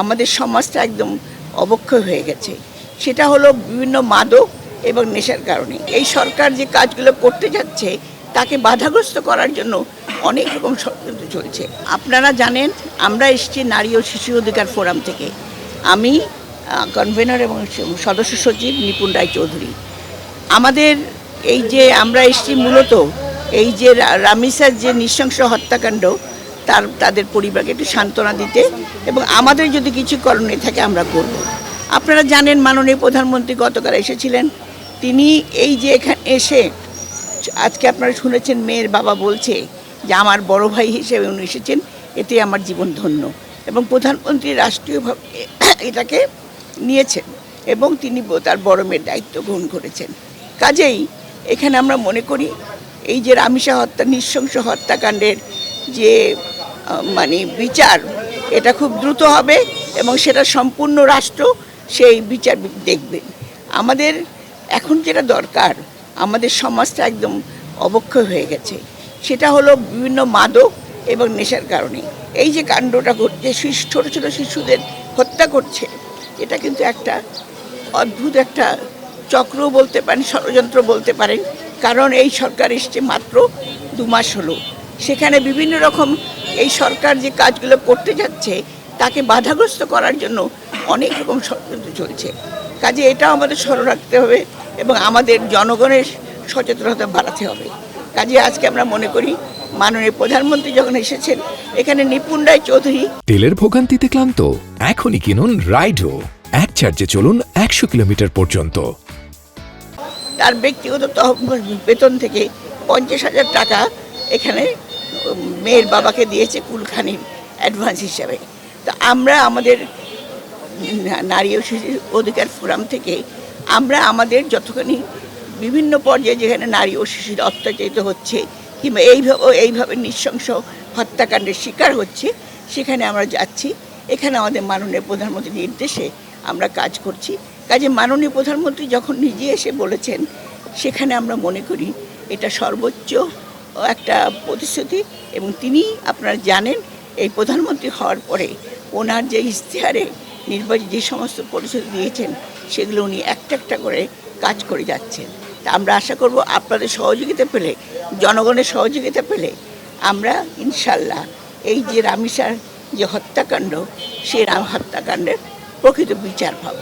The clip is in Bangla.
আমাদের সমাজটা একদম অবক্ষয় হয়ে গেছে। সেটা হলো বিভিন্ন মাদক এবং নেশার কারণে। এই সরকার যে কাজগুলো করতে যাচ্ছে তাকে বাধাগ্রস্ত করার জন্য অনেক রকম ষড়যন্ত্র চলছে। আপনারা জানেন আমরা এসেছি নারী ও শিশু অধিকার ফোরাম থেকে। আমি কনভেনর এবং সদস্য সচিব নিপুণ রায়চৌধুরী। আমাদের এই যে আমরা এসেছি মূলত এই যে রামিসার যে নৃশংস হত্যাকাণ্ড তাদের পরিবারকে একটু সান্ত্বনা দিতে এবং আমাদের যদি কিছু করণীয় থাকে আমরা করব। আপনারা জানেন মাননীয় প্রধানমন্ত্রী গতকাল এসেছিলেন। তিনি এই যে এখানে এসে আজকে আপনারা শুনেছেন মেয়ের বাবা বলছে যে আমার বড় ভাই হিসেবে উনি এসেছেন, এতে আমার জীবন ধন্য। এবং প্রধানমন্ত্রী রাষ্ট্রীয়ভাবে এটাকে নিয়েছেন এবং তিনি তার বড় মেয়ের দায়িত্ব গ্রহণ করেছেন। কাজেই এখানে আমরা মনে করি এই যে রামিসা নৃশংস হত্যাকাণ্ডের যে বিচার, এটা খুব দ্রুত হবে এবং সেটা সম্পূর্ণ রাষ্ট্র সেই বিচার দেখবে। আমাদের এখন যেটা দরকার, আমাদের সমাজটা একদম অবক্ষয় হয়ে গেছে। সেটা হলো বিভিন্ন মাদক এবং নেশার কারণে। এই যে কাণ্ডটা ঘটছে, ছোট ছোট শিশুদের হত্যা করছে, এটা কিন্তু একটা অদ্ভুত একটা চক্র বলতে পারেন, ষড়যন্ত্র বলতে পারেন। কারণ এই সরকার এসছে মাত্র 2 মাস হলো, সেখানে বিভিন্ন রকম এই সরকার যে কাজগুলো করতে যাচ্ছে তাকে বাধাগ্রস্ত করার জন্য অনেক রকম ষড়যন্ত্র চলছে। কাজে এটাও আমাদের স্মরণ রাখতে হবে এবং আমাদের জনগণের সচেতনতা বাড়াতে হবে। কাজে আজকে আমরা মনে করি মাননীয় প্রধানমন্ত্রী যখন এসেছেন, এখানে নিপুণ রায়চৌধুরী। তেলের ভোগান্তিতে ক্লান্ত? এখনই কিনুন রাইডো। এক চার্জে চলুন 100 কিলোমিটার পর্যন্ত। তার ব্যক্তিগত বেতন থেকে 50,000 টাকা এখানে মেয়ের বাবাকে দিয়েছে কুলখানির অ্যাডভান্স হিসাবে। তো আমরা আমাদের নারী ও শিশু অধিকার ফোরাম থেকে আমরা আমাদের যতখানি বিভিন্ন পর্যায়ে যেখানে নারী ও শিশুরা অত্যাচারিত হচ্ছে কিংবা এইভাবে নৃশংস হত্যাকাণ্ডের শিকার হচ্ছে, সেখানে আমরা যাচ্ছি। এখানে আমাদের মাননীয় প্রধানমন্ত্রীর নির্দেশে আমরা কাজ করছি। কাজে মাননীয় প্রধানমন্ত্রী যখন নিজে এসে বলেছেন, সেখানে আমরা মনে করি এটা সর্বোচ্চ একটা প্রতিশ্রুতি। এবং তিনি আপনারা জানেন এই প্রধানমন্ত্রী হওয়ার পরে ওনার যে ইশতেহারে নির্বাচিত যে সমস্ত প্রতিশ্রুতি দিয়েছেন সেগুলো উনি একটা একটা করে কাজ করে যাচ্ছেন। তা আমরা আশা করব আপনাদের সহযোগিতা পেলে, জনগণের সহযোগিতা পেলে আমরা ইনশাল্লাহ এই যে রামিসার যে হত্যাকাণ্ড, সেই হত্যাকাণ্ডের প্রকৃত বিচার পাব।